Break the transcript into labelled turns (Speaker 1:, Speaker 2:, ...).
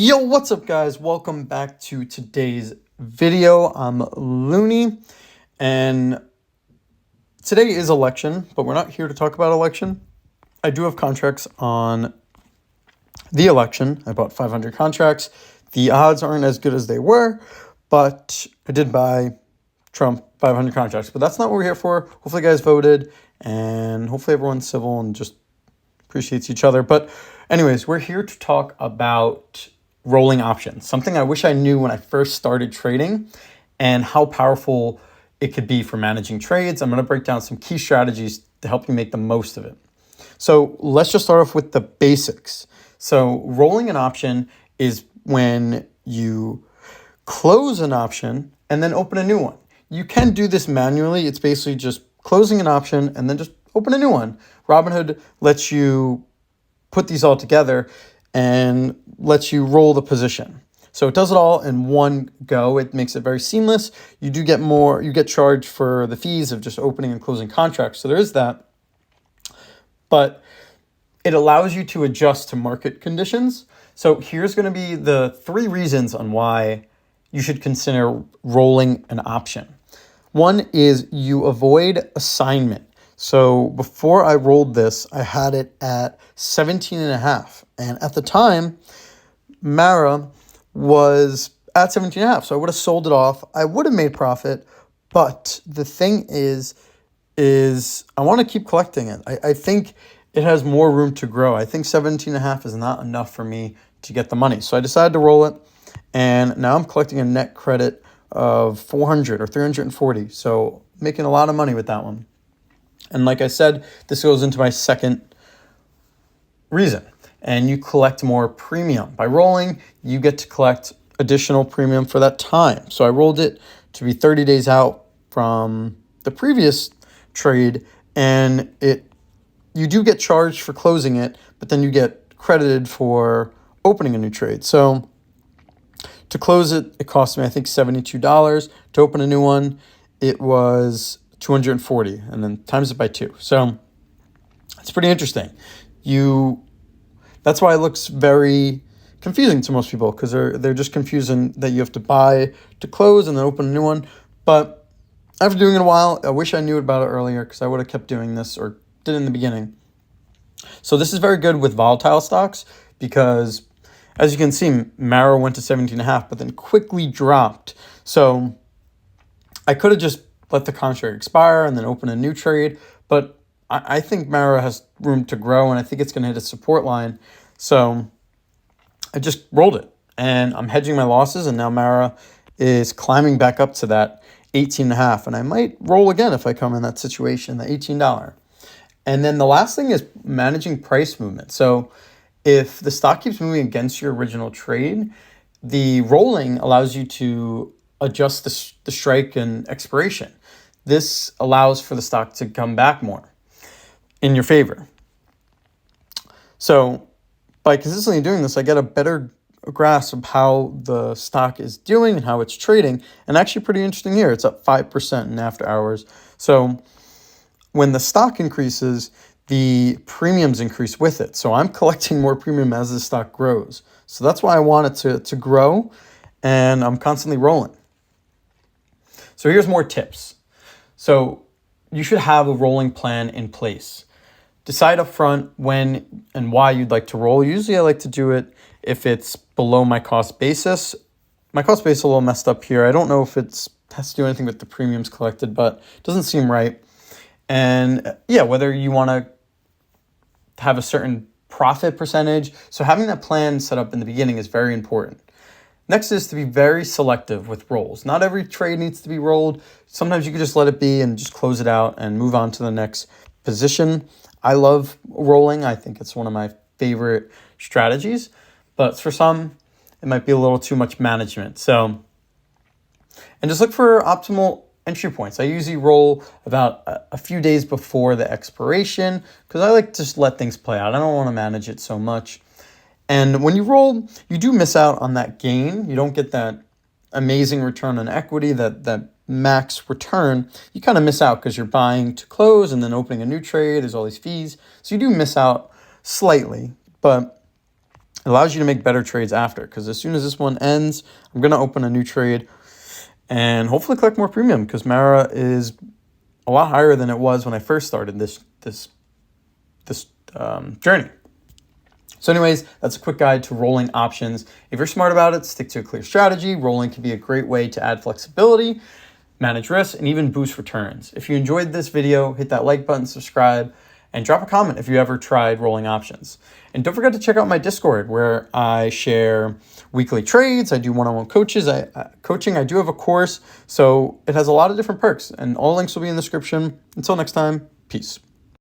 Speaker 1: Yo, what's up, guys? Welcome back to today's video. I'm Looney, and today is election, but we're not here to talk about election. I do have contracts on the election. I bought 500 contracts. The odds aren't as good as they were, but I did buy Trump 500 contracts. But that's not what we're here for. Hopefully, you guys voted, and hopefully, everyone's civil and just appreciates each other. But anyways, we're here to talk about rolling options, something I wish I knew when I first started trading and how powerful it could be for managing trades. I'm going to break down some key strategies to help you make the most of it. So let's just start off with the basics. So rolling an option is when you close an option and then open a new one. You can do this manually. It's basically just closing an option and then just open a new one. Robinhood lets you put these all together and lets you roll the position. So it does it all in one go. It makes it very seamless. You do get more, you get charged for the fees of just opening and closing contracts. So there is that. But it allows you to adjust to market conditions. So here's going to be the 3 reasons on why you should consider rolling an option. One is you avoid assignment. So before I rolled this, I had it at 17.5. And at the time, Mara was at 17.5. So I would have sold it off. I would have made profit. But the thing is I want to keep collecting it. I think it has more room to grow. I think 17.5 is not enough for me to get the money. So I decided to roll it. And now I'm collecting a net credit of 400 or 340. So making a lot of money with that one. And like I said, this goes into my second reason. And you collect more premium. By rolling, you get to collect additional premium for that time. So I rolled it to be 30 days out from the previous trade, and you do get charged for closing it, but then you get credited for opening a new trade. So to close it, it cost me, I think, $72. To open a new one, it was $240, and then times it by 2. So it's pretty interesting. That's why it looks very confusing to most people, because they're just confusing that you have to buy to close and then open a new one. But after doing it a while, I wish I knew about it earlier, because I would have kept doing this or did it in the beginning. So this is very good with volatile stocks, because as you can see, Mara went to 17.5, but then quickly dropped. So I could have just let the contract expire and then open a new trade. But I think Mara has room to grow, and I think it's going to hit a support line. So I just rolled it, and I'm hedging my losses, and now Mara is climbing back up to that 18.5. And I might roll again if I come in that situation, the $18. And then the last thing is managing price movement. So if the stock keeps moving against your original trade, the rolling allows you to adjust the strike and expiration. This allows for the stock to come back more in your favor. So by consistently doing this, I get a better grasp of how the stock is doing and how it's trading. And actually pretty interesting here, it's up 5% in after hours. So when the stock increases, the premiums increase with it. So I'm collecting more premium as the stock grows. So that's why I want it to grow, and I'm constantly rolling. So here's more tips. So you should have a rolling plan in place. Decide up front when and why you'd like to roll. Usually I like to do it if it's below my cost basis. My cost basis is a little messed up here. I don't know if it has to do anything with the premiums collected, but it doesn't seem right. And yeah, whether you want to have a certain profit percentage. So having that plan set up in the beginning is very important. Next is to be very selective with rolls. Not every trade needs to be rolled. Sometimes you can just let it be and just close it out and move on to the next position. I love rolling. I think it's one of my favorite strategies. But for some, it might be a little too much management. So, and just look for optimal entry points. I usually roll about a few days before the expiration, because I like to just let things play out. I don't want to manage it so much. And when you roll, you do miss out on that gain. You don't get that amazing return on equity, that max return. You kind of miss out because you're buying to close and then opening a new trade. There's all these fees. So you do miss out slightly. But It allows you to make better trades after, because as soon as this one ends, I'm going to open a new trade and hopefully collect more premium, because Mara is a lot higher than it was when I first started this journey. So anyways, that's a quick guide to rolling options. If you're smart about it, stick to a clear strategy. Rolling can be a great way to add flexibility, manage risks, and even boost returns. If you enjoyed this video, hit that like button, subscribe, and drop a comment if you ever tried rolling options. And don't forget to check out my Discord, where I share weekly trades. I do one-on-one coaching. I do have a course, so it has a lot of different perks, and all links will be in the description. Until next time, peace.